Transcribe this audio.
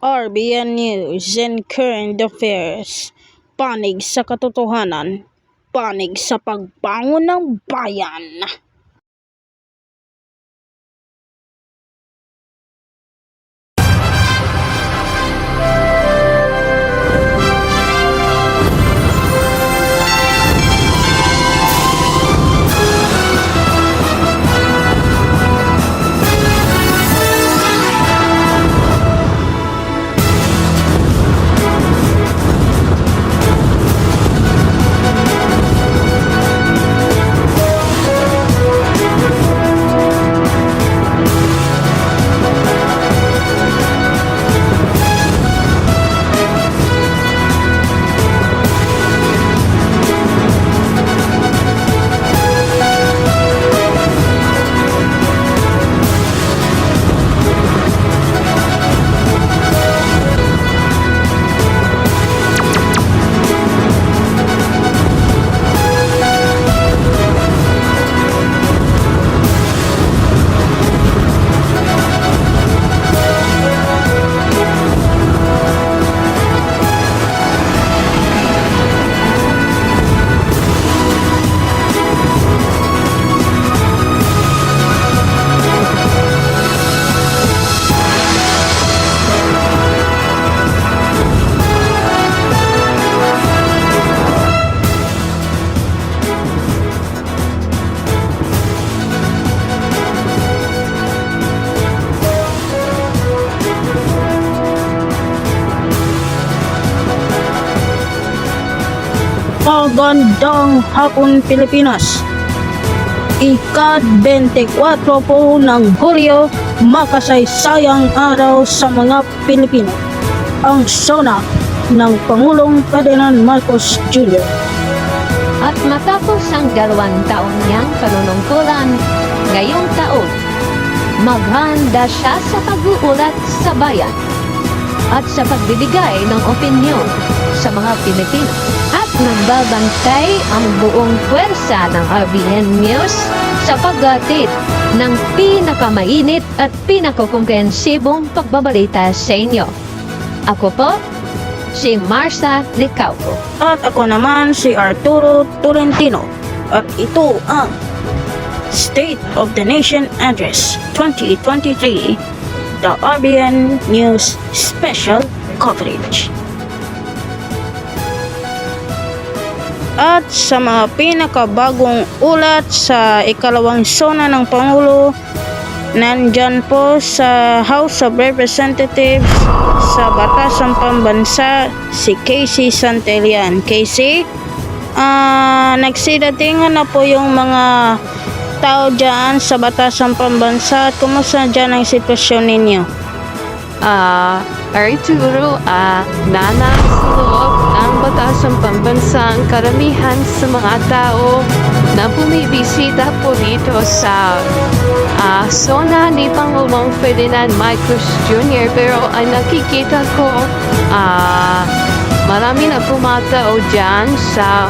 RBN News and Current Affairs. Panig sa katotohanan, panig sa pagbangon ng bayan. Magandang hapon Pilipinas. Ika-24 po ng Hulyo, makasaysayang araw sa mga Pilipino. Ang SONA ng Pangulong Ferdinand Marcos Jr. At matapos ang 2 taon niyang panunungkulan, ngayong taon, maghanda siya sa pag-uulat sa bayan at sa pagbibigay ng opinyon sa mga Pilipino. At nagbabantay ang buong puwersa ng RBN News sa paghatid ng pinakamainit at pinakakomprehensibong pagbabalita sa inyo. Ako po, si Marcia Licauco. At ako naman si Arturo Tolentino. At ito ang State of the Nation Address 2023, the RBN News Special Coverage. At sa mga pinakabagong ulat sa ikalawang SONA ng Pangulo, nandyan po sa House of Representatives sa Batasang Pambansa si Casey Santillan. Casey, nagsidatingan na po yung mga tao dyan sa Batasang Pambansa. At kumusta dyan ang sitwasyon ninyo? Arturo, nana sa loob ng Batasang Pambansa ang karamihan sa mga tao na bumibisita po dito sa SONA ni Pangulong Ferdinand Marcos Jr. Pero ang nakikita ko, marami na pumatao dyan sa